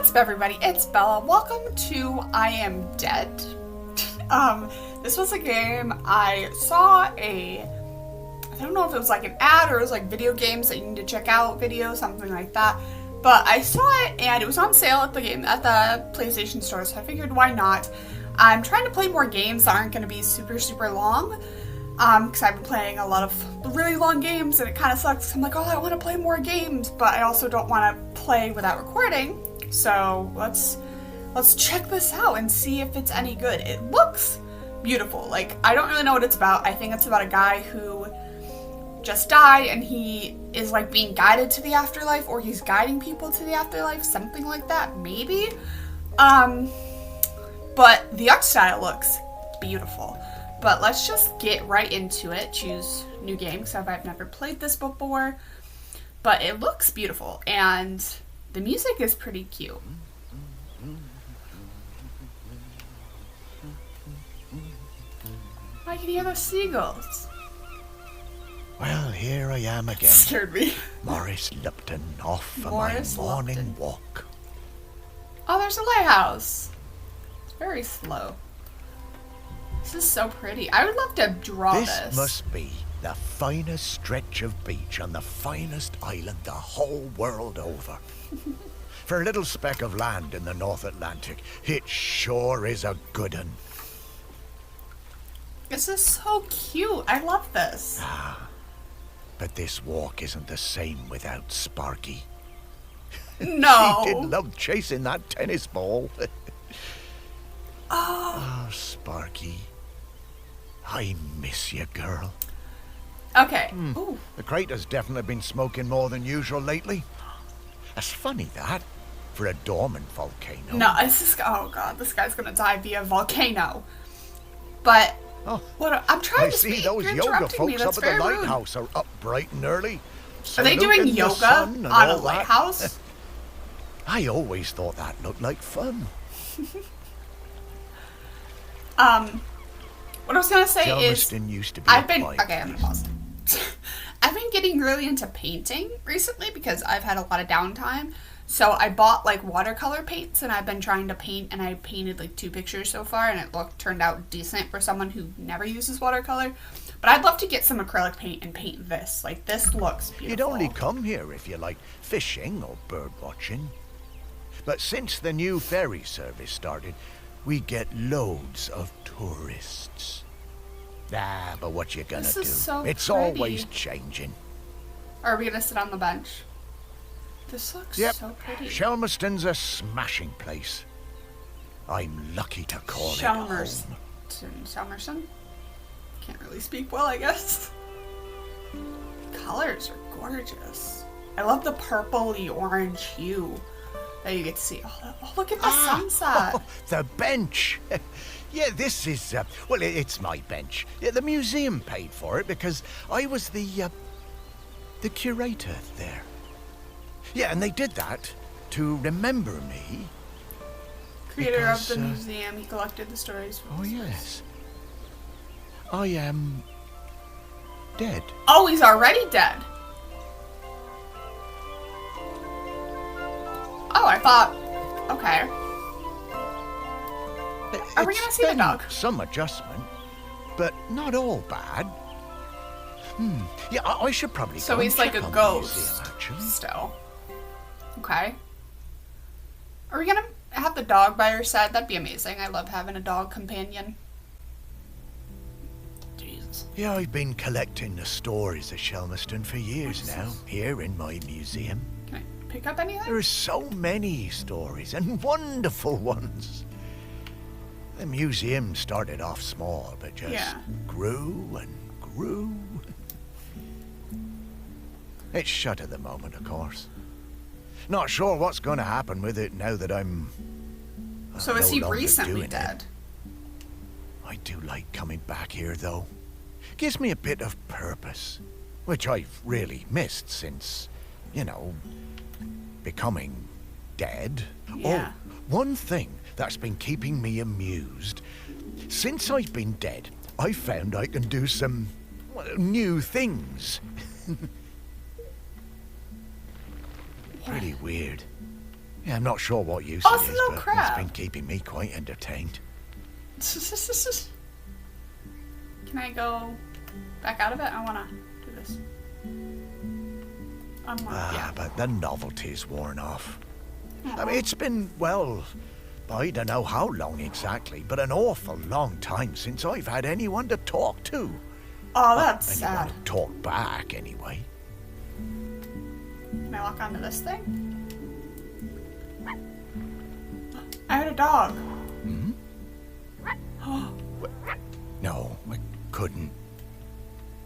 What's up, everybody? It's Bella. Welcome to I Am Dead. This was a game I saw I don't know if it was like an ad or it was like video games that you need to check out video, something like that. But I saw it and it was on sale at the PlayStation Store, so I figured why not. I'm trying to play more games that aren't going to be super long. Because I've been playing a lot of really long games and it kind of sucks. I'm like, oh, I want to play more games, but I also don't want to play without recording. So let's check this out and see if it's any good. It looks beautiful. Like, I don't really know what it's about. I think it's about a guy who just died and he is like being guided to the afterlife, or he's guiding people to the afterlife, something like that, maybe. But the art style looks beautiful. But let's just get right into it. Choose new game, because I've never played this before. But it looks beautiful, and the music is pretty cute. I can hear the seagulls. Well, here I am again. Scared me. Morris Lupton, off for my morning walk. Oh, there's a lighthouse. It's very slow. This is so pretty. I would love to draw this. This must be the finest stretch of beach on the finest island the whole world over. For a little speck of land in the North Atlantic, it sure is a good one. This is so cute. I love this. But this walk isn't the same without Sparky. No. She did love chasing that tennis ball. Oh, Sparky. I miss you, girl. Okay. Ooh. The crater's definitely been smoking more than usual lately. That's funny, that, for a dormant volcano. No, oh god, this guy's gonna die via volcano. But I'm trying to speak. I see those You're yoga folks me. That's up at the very lighthouse are up bright and early. Are they doing saluting the yoga sun and on a all that. lighthouse? I always thought that looked like fun. What I was gonna say is, used to be I'm gonna pause. I've been getting really into painting recently because I've had a lot of downtime. So I bought like watercolor paints and I've been trying to paint, and I painted like 2 pictures so far, and it turned out decent for someone who never uses watercolor. But I'd love to get some acrylic paint and paint this. Like, this looks beautiful. You'd only come here if you like fishing or bird watching. But since the new ferry service started, we get loads of tourists. But what you gonna do? This is so it's pretty. always changing. Are we gonna sit on the bench? This looks so pretty. Shelmerston's a smashing place. I'm lucky to call it home. Shelmerston? Can't really speak well, I guess. Colors are gorgeous. I love the purpley orange hue that you get to see. Oh, look at the sunset. Oh, the bench. Yeah, this is, well, it's my bench. Yeah, the museum paid for it because I was the curator there. Yeah, and they did that to remember me. Creator of the museum, he collected the stories from the yes. I am dead. Oh, he's already dead. Oh, I thought, okay. Are we gonna see the dog? Some adjustment, but not all bad. Yeah, I should probably. So go he's and like check a on the ghost museum, actually. still. Okay. Are we gonna have the dog by our side? That'd be amazing. I love having a dog companion. Jesus. Yeah, I've been collecting the stories of Shelmerston for years now, here in my museum. Can I pick up anything? There are so many stories, and wonderful ones. The museum started off small, but just grew and grew. It's shut at the moment, of course. Not sure what's going to happen with it now that I'm So is he no longer recently doing dead? I do like coming back here, though. Gives me a bit of purpose, which I've really missed since, becoming dead. Yeah. Oh, one thing that's been keeping me amused. Since I've been dead, I found I can do some new things. Pretty weird. Yeah, I'm not sure what use Oh, it it's a is, little but crab. it's been keeping me quite entertained. Can I go back out of it? I wanna do this. Yeah. But the novelty's worn off. I mean, it's been, well, I don't know how long exactly, but an awful long time since I've had anyone to talk to. Oh, that's Anyone sad. to talk back, anyway. Can I walk onto this thing? I had a dog. Hmm? No, I couldn't.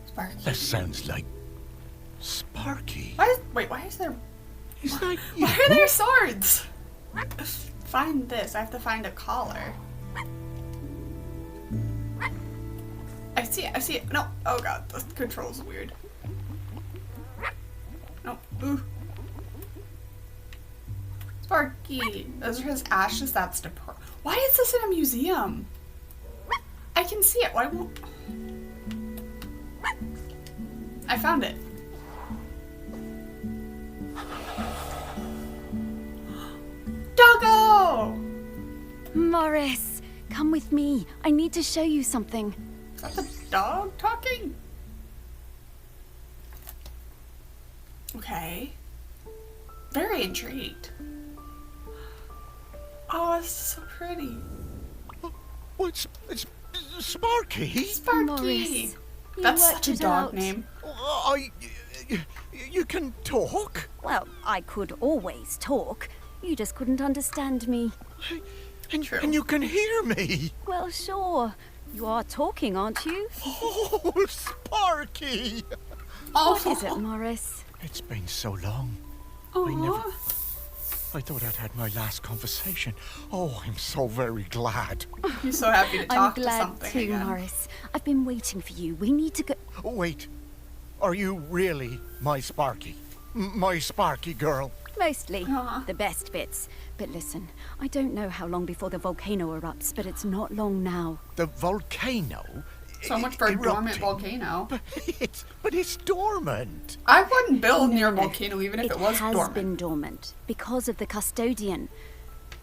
Sparky. That sounds like Sparky. Why is there... Is that you? Why are there swords? Find this. I have to find a collar. I see it. No. Oh god, the control's weird. No. Ooh. Sparky. Those are his ashes. That's Why is this in a museum? I can see it. Why won't... I found it. Doggo! Morris, come with me. I need to show you something. Is that the dog talking? Okay. Very intrigued. Oh, it's so pretty. Oh, it's Sparky. Sparky. Morris, you That's worked such a it dog out. name. You can talk? Well, I could always talk. You just couldn't understand me. True. And you can hear me. Well, sure. You are talking, aren't you? Oh, Sparky. Oh, What is it, Morris? It's been so long. Aw. I thought I'd had my last conversation. Oh, I'm so very glad. He's so happy to I'm talk to glad something too, again. Morris. I've been waiting for you. We need to go. Oh, wait. Are you really my Sparky? My Sparky girl? Mostly. Aw. The best bits. But listen, I don't know how long before the volcano erupts, but it's not long now. The volcano? So much for a dormant erupting. volcano. But it's dormant. I wouldn't build near a volcano even if it was has dormant. been dormant because of the custodian.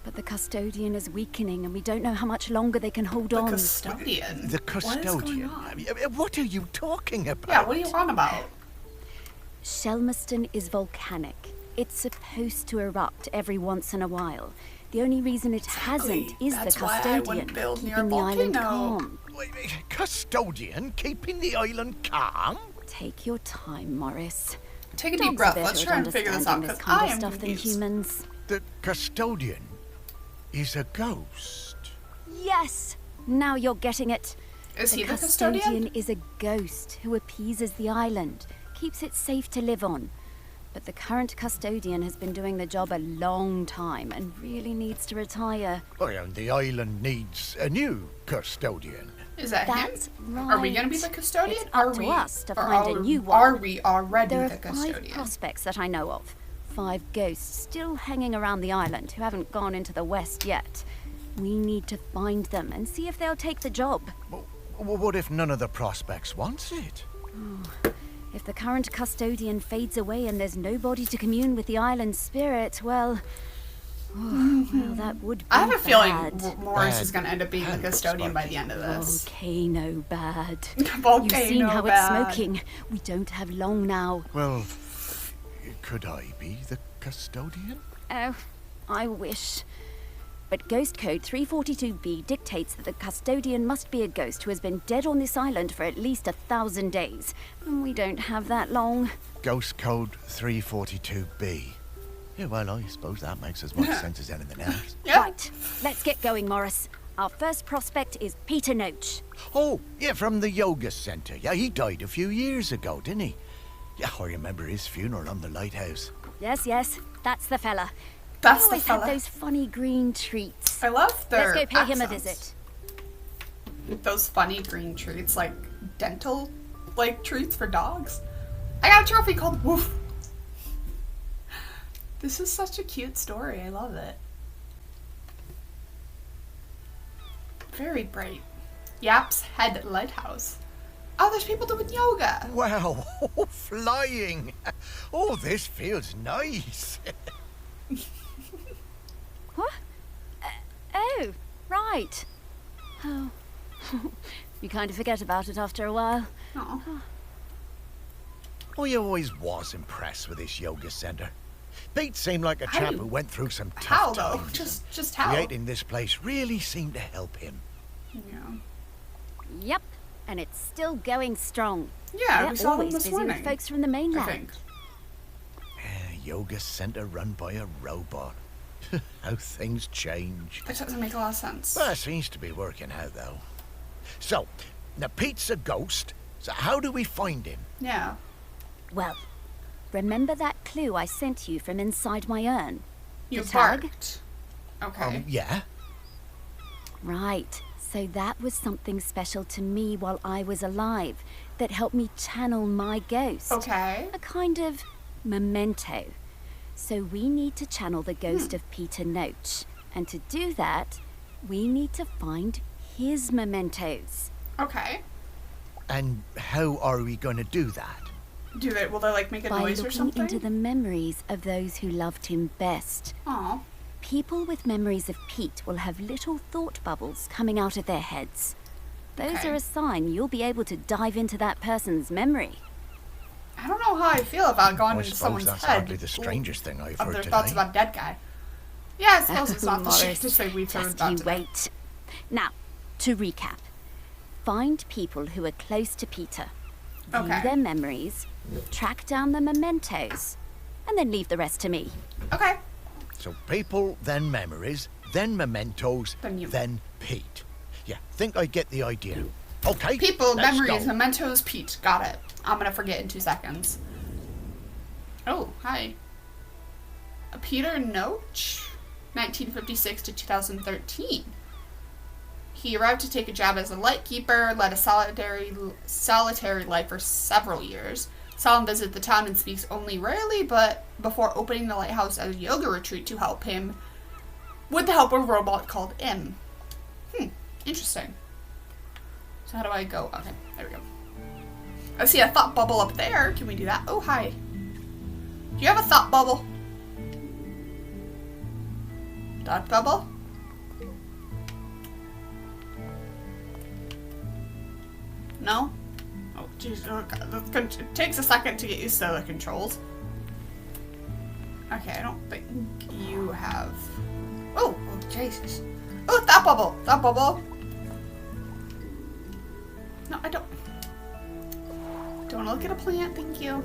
But the custodian is weakening and we don't know how much longer they can hold The on. custodian. The What is going custodian? on? What are you talking about? Yeah, what are you on about? Shelmerston is volcanic. It's supposed to erupt every once in a while. The only reason it hasn't is That's the why I custodian wouldn't build near a keeping the island volcano. calm. Wait, custodian keeping the island calm? Take your time, Morris. Take a Dogs deep breath. are Let's better try at and figure this out understanding because kind I of am stuff than confused. humans. The custodian is a ghost. Yes! Now you're getting it. Is he the custodian custodian? is a ghost who appeases the island, keeps it safe to live on. But the current custodian has been doing the job a long time and really needs to retire. Well, and the island needs a new custodian. Is that That's him? right. Are we going to be the custodian? It's Are up to we, us to or find a new one. Are we already There are the 5 custodian? prospects that I know of. 5 ghosts still hanging around the island who haven't gone into the west yet. We need to find them and see if they'll take the job. Well, what if none of the prospects wants it? If the current custodian fades away and there's nobody to commune with the island's spirit, well, that would be I have a feeling bad. Morris is Bad. going to end up being the Bad, custodian by Sparky. the end of this. Volcano bad. Volcano You've seen how bad. it's smoking. We don't have long now. Well, could I be the custodian? Oh, I wish. But Ghost Code 342B dictates that the custodian must be a ghost who has been dead on this island for at least 1,000 days. And we don't have that long. Ghost Code 342B. Yeah, well, I suppose that makes as much sense as anything else. Yeah. Right, let's get going, Morris. Our first prospect is Peter Noach. Oh, yeah, from the yoga center. Yeah, he died a few years ago, didn't he? Yeah, I remember his funeral on the lighthouse. Yes, that's the fella. That's He the always had fella. those funny green treats. I love their Let's go pay him a accents. visit. Those funny green treats, like dental, like treats for dogs. I got a trophy called Woof. This is such a cute story. I love it. Very bright. Yap's Head Lighthouse. Oh, there's people doing yoga. Wow, flying. Oh, this feels nice. Right. Oh. You kind of forget about it after a while. Oh. I always was impressed with this yoga center. Pete seemed like a How chap do- who went through some How tough though? times. Just how? Creating this place really seemed to help him. Yeah. Yep. And it's still going strong. Yeah, They're we saw them always this busy morning. with folks from the I mainland. think. Yoga center run by a robot. How things change. That doesn't make a lot of sense. Well, it seems to be working out, though. So, now Pete's a ghost, so how do we find him? Yeah. Well, remember that clue I sent you from inside my urn? You The tag? barked. Okay. Yeah? Right. So that was something special to me while I was alive that helped me channel my ghost. Okay. A kind of memento. So we need to channel the ghost of Peter Noach. And to do that, we need to find his mementos. Okay. And how are we going to do that? Will they like make a By noise or looking something? into the memories of those who loved him best. Aw. People with memories of Pete will have little thought bubbles coming out of their heads. Those Okay. are a sign you'll be able to dive into that person's memory. I don't know how I feel about going I into suppose someone's that's head. hardly the strangest thing I've of heard their today. thoughts about dead guy. Yeah, I suppose it's not the Morris, strangest thing we've heard just about you today. wait. Now, to recap. Find people who are close to Peter. View Okay. their memories, track down the mementos, and then leave the rest to me. Okay. So people, then memories, then mementos, Then you. then Pete. Yeah, think I get the idea. Okay, People, let's memories, go. mementos, Pete. Got it. I'm gonna forget in 2 seconds. Oh, hi. Peter Noach, 1956 to 2013. He arrived to take a job as a lightkeeper, led a solitary life for several years. Saw him visit the town and speaks only rarely, but before opening the lighthouse as a yoga retreat to help him with the help of a robot called M. Interesting. So how do I go? Okay, there we go. I see a thought bubble up there. Can we do that? Oh, hi. Do you have a thought bubble? Thought bubble? No? Oh, jeez. It takes a second to get used to the controls. Okay, I don't think you have... Oh, Jesus. Oh, thought bubble! Thought bubble! No, I don't... Don't want to look at a plant, thank you.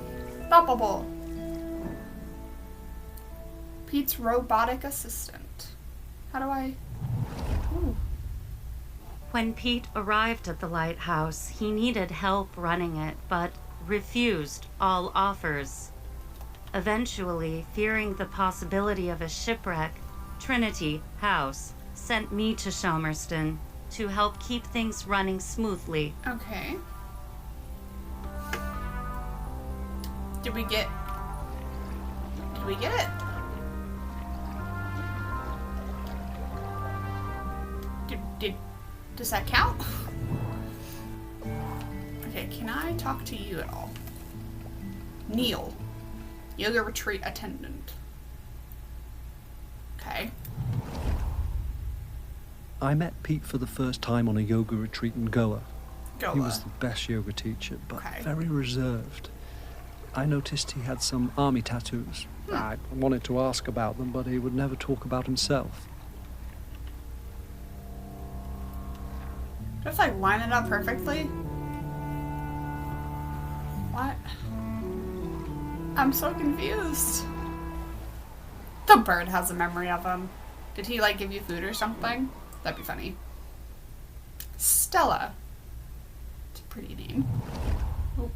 Thought bubble. Pete's robotic assistant. How do I... Ooh. When Pete arrived at the lighthouse, he needed help running it, but refused all offers. Eventually, fearing the possibility of a shipwreck, Trinity House sent me to Shomerston to help keep things running smoothly. Okay. Did we get it? Does that count? Okay, can I talk to you at all? Neil, yoga retreat attendant. Okay. I met Pete for the first time on a yoga retreat in Goa. Goa. He was the best yoga teacher, but Okay. very reserved. I noticed he had some army tattoos. I wanted to ask about them, but he would never talk about himself. Just like line it up perfectly. What? I'm so confused. The bird has a memory of him. Did he like give you food or something? That'd be funny. Stella. It's a pretty name. Oh,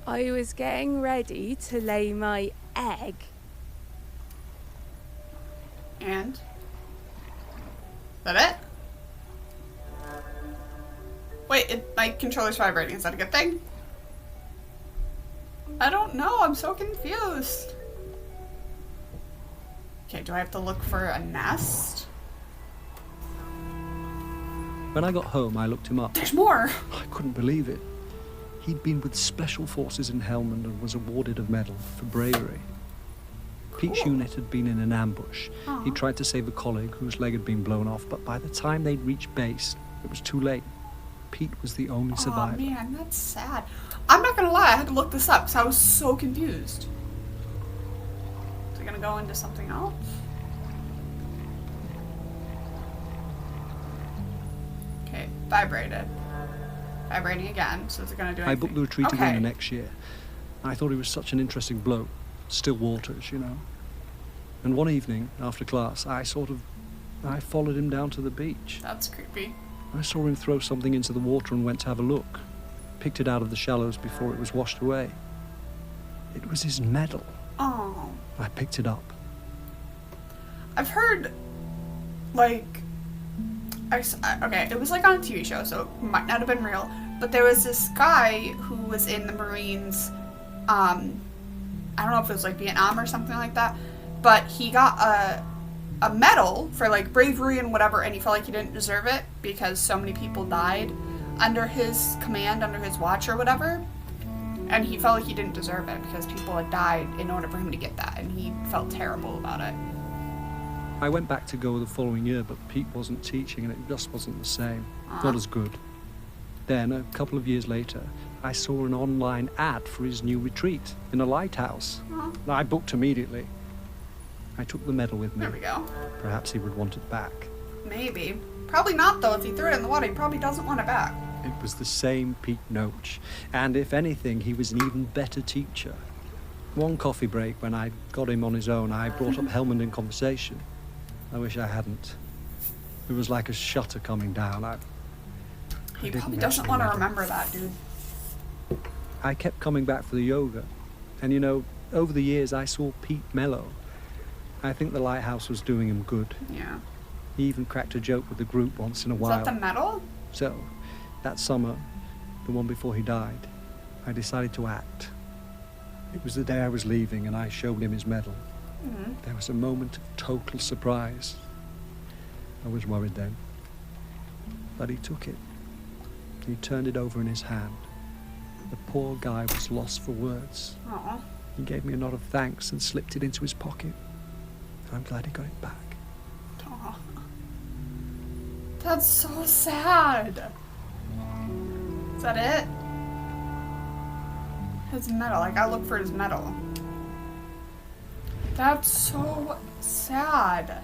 I was getting ready to lay my egg. and? Is that it? Wait, my controller's vibrating. Is that a good thing? I don't know. I'm so confused. Okay, do I have to look for a nest? When I got home, I looked him up. There's more! I couldn't believe it. He'd been with Special Forces in Helmand and was awarded a medal for bravery. Pete's Cool. unit had been in an ambush. He tried to save a colleague whose leg had been blown off, but by the time they'd reached base, it was too late. Pete was the only survivor. Oh man, that's sad. I'm not gonna lie, I had to look this up because I was so confused. Is it gonna go into something else? Okay, vibrated. Vibrating again, so is it gonna do anything? I booked the retreat Okay. again the next year. I thought he was such an interesting bloke. Still waters, you know. And one evening, after class, I followed him down to the beach. That's creepy. I saw him throw something into the water and went to have a look. Picked it out of the shallows before it was washed away. It was his medal. Oh. I picked it up. I've heard, like, okay, it was like on a TV show, so it might not have been real, but there was this guy who was in the Marines, I don't know if it was like Vietnam or something like that, but he got a medal for like bravery and whatever, and he felt like he didn't deserve it because so many people died under his command, under his watch or whatever, and he felt like he didn't deserve it because people had died in order for him to get that, and he felt terrible about it. I went back to go the following year, but Pete wasn't teaching and it just wasn't the same. Not as good. Then, a couple of years later, I saw an online ad for his new retreat in a lighthouse. I booked immediately. I took the medal with me. There we go. Perhaps he would want it back. Maybe. Probably not, though. If he threw it in the water, he probably doesn't want it back. It was the same Pete Noach, and if anything, he was an even better teacher. One coffee break, when I got him on his own, I brought up Helmand in conversation. I wish I hadn't. It was like a shutter coming down. He didn't probably doesn't actually want to let him. remember that, dude. I kept coming back for the yoga. And you know, over the years, I saw Pete mellow. I think the lighthouse was doing him good. Yeah. He even cracked a joke with the group once in a Is while. that the medal? So, that summer, the one before he died, I decided to act. It was the day I was leaving and I showed him his medal. There was a moment of total surprise. I was worried then. But he took it. He turned it over in his hand. The poor guy was lost for words. Aw. He gave me a nod of thanks and slipped it into his pocket. I'm glad he got it back. Aw. That's so sad. Is that it? His medal. I gotta look for his medal. That's so sad.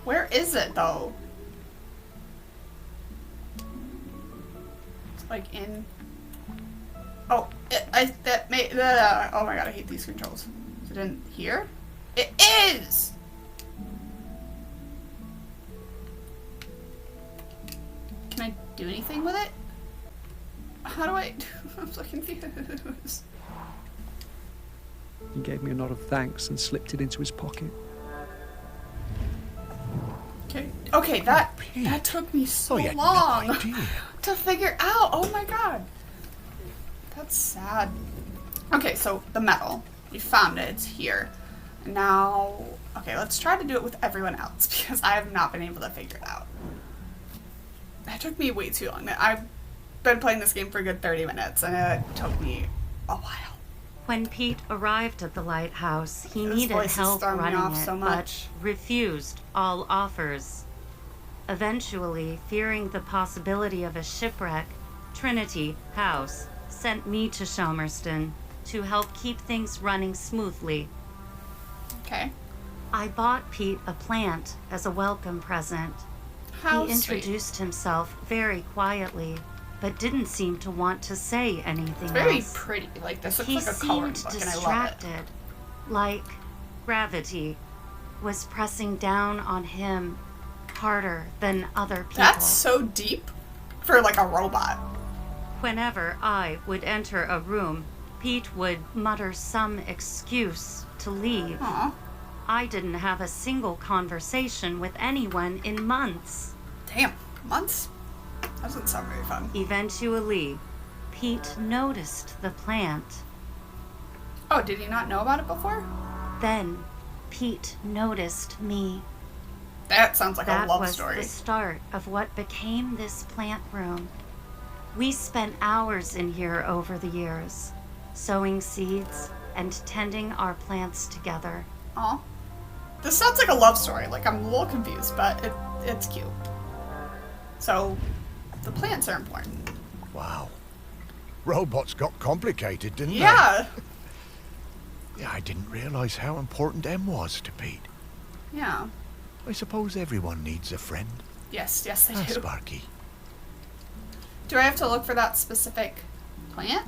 Where is it, though? It's like in... Oh, oh my god, I hate these controls. Is it in here? It is! Can I do anything with it? How do I... I'm so confused. He gave me a nod of thanks and slipped it into his pocket. Okay, that took me so you had no long idea. to figure out. Oh my god. That's sad. Okay, so the medal. We found it. It's here. Now, okay, let's try to do it with everyone else because I have not been able to figure it out. That took me way too long. I've been playing this game for a good 30 minutes and it took me a while. When Pete arrived at the lighthouse, he This needed voice is help throwing me running off it, so much. but refused all offers. Eventually, fearing the possibility of a shipwreck, Trinity House sent me to Shelmerston to help keep things running smoothly. Okay. I bought Pete a plant as a welcome present. How He sweet. introduced himself very quietly, but didn't seem to want to say anything It's very else. pretty. Like, this looks He like a coloring seemed book and I love it. distracted, like gravity was pressing down on him harder than other people. That's so deep for like a robot. Whenever I would enter a room, Pete would mutter some excuse to leave. Aw. I didn't have a single conversation with anyone in months. Damn. Months? That doesn't sound very fun. Eventually, Pete noticed the plant. Oh, did he not know about it before? Then, Pete noticed me. That sounds like That a love was story. the start of what became this plant room. We spent hours in here over the years, sowing seeds and tending our plants together. Aw. This sounds like a love story. Like, I'm a little confused, but it's cute. So, the plants are important. Wow. Robots got complicated, didn't they? Yeah. Yeah, I didn't realize how important Em was to Pete. Yeah. I suppose everyone needs a friend. Yes, they Ah, do. Sparky. Do I have to look for that specific plant?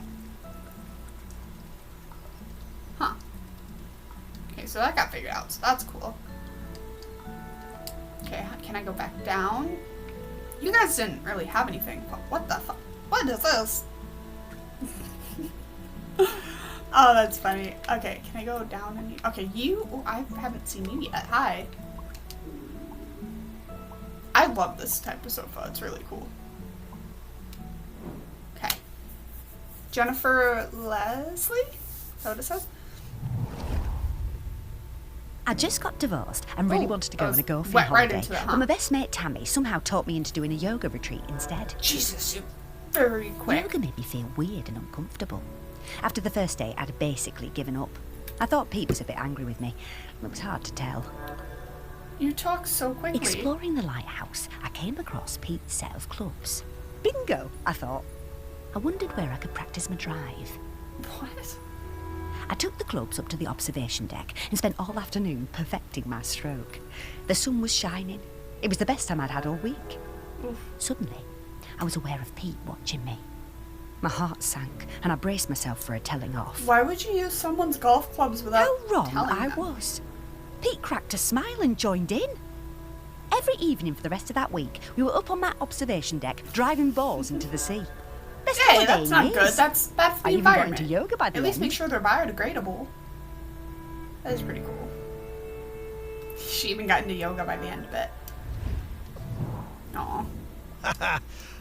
Huh. Okay, so that got figured out, so that's cool. Okay, can I go back down? You guys didn't really have anything, but what the fuck? What is this? Oh, that's funny. Okay, can I go down and okay, you oh, I haven't seen you yet. Hi. I love this type of sofa. It's really cool. Okay. Jennifer Leslie? Is that what it says? I just got divorced and really Oh, wanted to go I on a was golfing went right holiday. into that, huh? But my best mate Tammy somehow talked me into doing a yoga retreat instead. Jesus, you're very quick. Yoga made me feel weird and uncomfortable. After the first day, I'd basically given up. I thought Pete was a bit angry with me. It was hard to tell. You talk so quickly. Exploring the lighthouse, I came across Pete's set of clubs. Bingo, I thought. I wondered where I could practice my drive. What? I took the clubs up to the observation deck and spent all afternoon perfecting my stroke. The sun was shining. It was the best time I'd had all week. Oof. Suddenly, I was aware of Pete watching me. My heart sank, and I braced myself for a telling off. Why would you use someone's golf clubs without How wrong telling I them? was. Pete cracked a smile and joined in. Every evening for the rest of that week, we were up on that observation deck, driving balls into the sea. Best Hey, holiday that's in not years. good. That's bad for the I even got environment. into yoga by the At least end. make sure they're biodegradable. That is pretty cool. She even got into yoga by the end of it. Aw.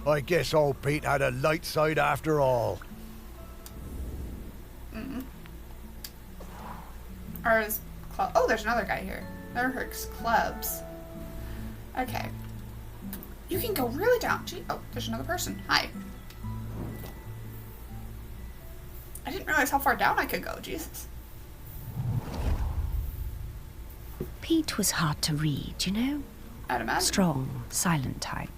I guess old Pete had a light side after all. Or is club? Oh, there's another guy here. There's clubs. Okay. You can go really down. Gee, oh, there's another person. Hi. I didn't realize how far down I could go. Jesus. Pete was hard to read, you know? I'd imagine. Strong, silent type.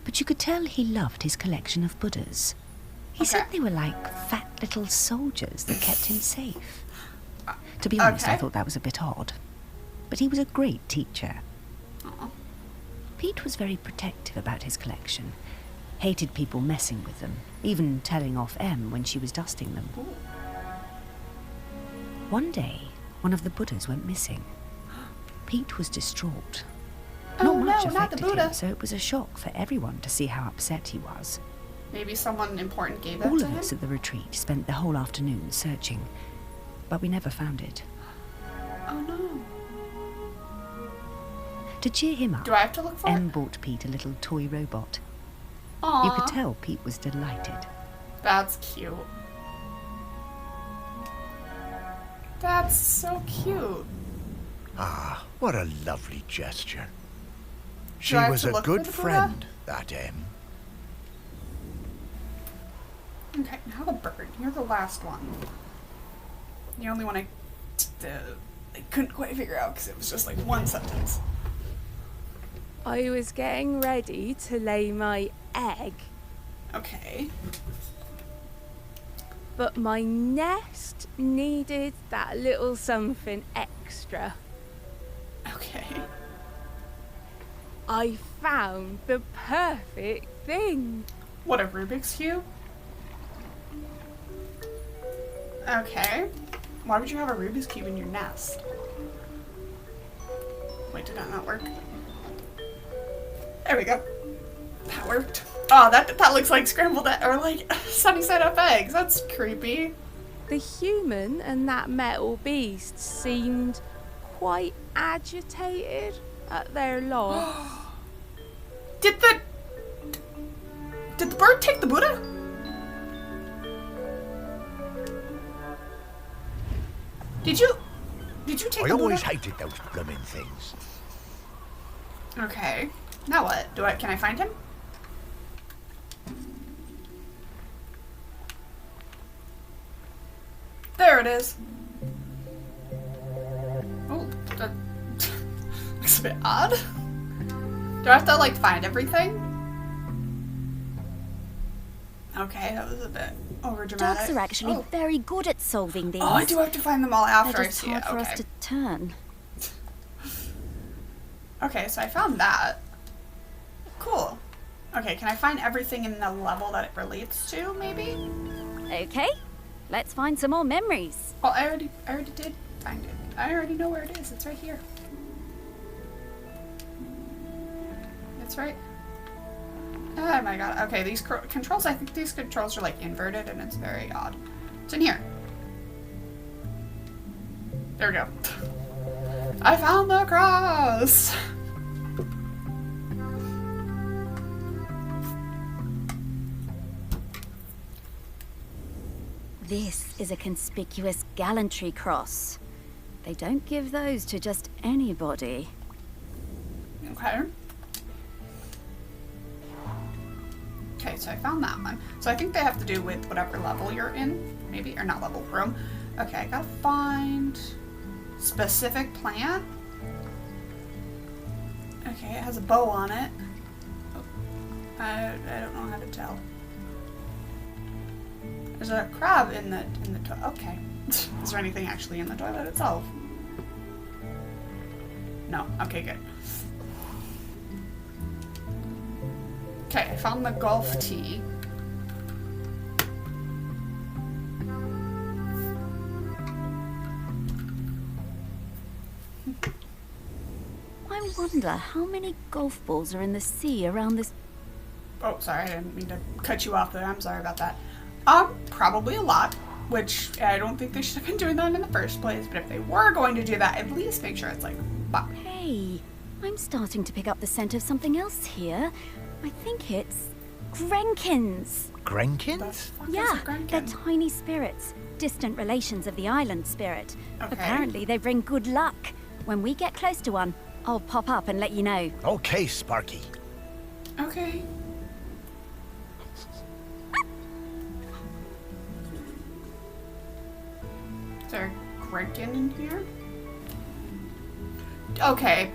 But you could tell he loved his collection of Buddhas. He said Okay. they were like fat little soldiers that kept him safe. To be honest, I Okay. thought that was a bit odd. But he was a great teacher. Aw. Pete was very protective about his collection. Hated people messing with them, even telling off Em when she was dusting them. Ooh. One day, one of the Buddhas went missing. Pete was distraught. Oh, Not much no, not the affected Buddha. him, so it was a shock for everyone to see how upset he was. Maybe someone important gave that All to of him? us at the retreat spent the whole afternoon searching, but we never found it. Oh no. To cheer him up, Do I have to look for Em it? bought Pete a little toy robot. Aww. You could tell Pete was delighted. That's cute. That's so cute. Ah, what a lovely gesture. She I have was to a look good for the Buddha? friend, that Em. Okay, now the bird. You're the last one. The only one I couldn't quite figure out because it was just like one sentence. I was getting ready to lay my egg, Okay. but my nest needed that little something extra. Okay. I found the perfect thing. What, a Rubik's Cube? Okay. Why would you have a Rubik's Cube in your nest? Wait, did that not work? There we go. That worked. Oh, that looks like scrambled or like sunny side up eggs. That's creepy. The human and that metal beast seemed quite agitated at their loss. Did the bird take the Buddha? Did you take I the always Buddha? hated those blooming things. Okay. Now what? Can I find him? There there it is. Oh, that looks a bit odd. Do I have to, like, find everything? Okay, that was a bit overdramatic. Dogs are actually very good at solving these. Oh, I do have to find them all after They're I just see hard it. for Okay. us to turn. Okay, so I found that. Cool. Okay, can I find everything in the level that it relates to, maybe? Okay, let's find some more memories. Well, I already did find it. I already know where it is. It's right here. That's right. Oh my god. Okay, these controls, I think these controls are like inverted and it's very odd. It's in here. There we go. I found the cross! This is a conspicuous gallantry cross. They don't give those to just anybody. Okay. Okay, so I found that one. So I think they have to do with whatever level you're in, maybe, or not level, room. Okay, I gotta find specific plant. Okay, it has a bow on it. Oh, I don't know how to tell. There's a crab in the toilet. Okay. Is there anything actually in the toilet itself? No. Okay, good. Okay, I found the golf tee. I wonder how many golf balls are in the sea around this. Oh, sorry, I didn't mean to cut you off there. I'm sorry about that. Probably a lot, which I don't think they should have been doing that in the first place, but if they were going to do that, at least make sure it's like, Hey, I'm starting to pick up the scent of something else here. I think it's Grenkins. Grenkins? Yeah, they're tiny spirits, distant relations of the island spirit. Okay. Apparently they bring good luck. When we get close to one, I'll pop up and let you know. Okay, Sparky. Okay. Is there a Grenkin in here? Okay.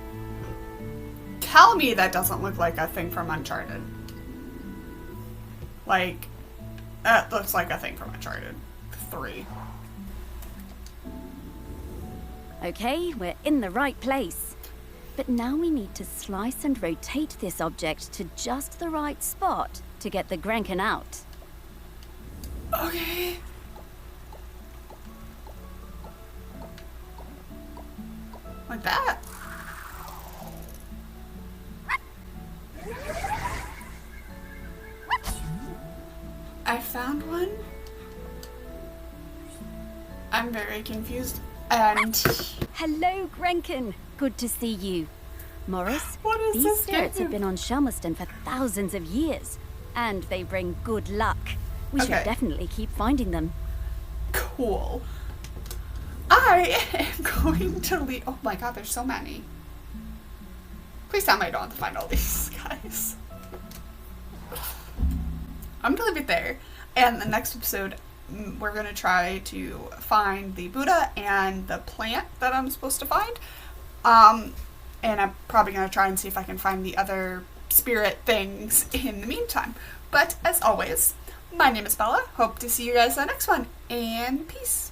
Tell me that doesn't look like a thing from Uncharted. Like, that looks like a thing from Uncharted 3. Okay, we're in the right place. But now we need to slice and rotate this object to just the right spot to get the Grenkin out. Okay. Like that. I found one. I'm very confused. And Hello, Grenkin. Good to see you. Morris, what is these this spirits game? have been on Shelmerston for thousands of years, and they bring good luck. We Okay. should definitely keep finding them. Cool. I am going to leave. Oh my god, there's so many. Please tell me I don't have to find all these guys. I'm gonna leave it there. And the next episode, we're gonna try to find the Buddha and the plant that I'm supposed to find. And I'm probably gonna try and see if I can find the other spirit things in the meantime. But as always, my name is Bella. Hope to see you guys in the next one. And peace.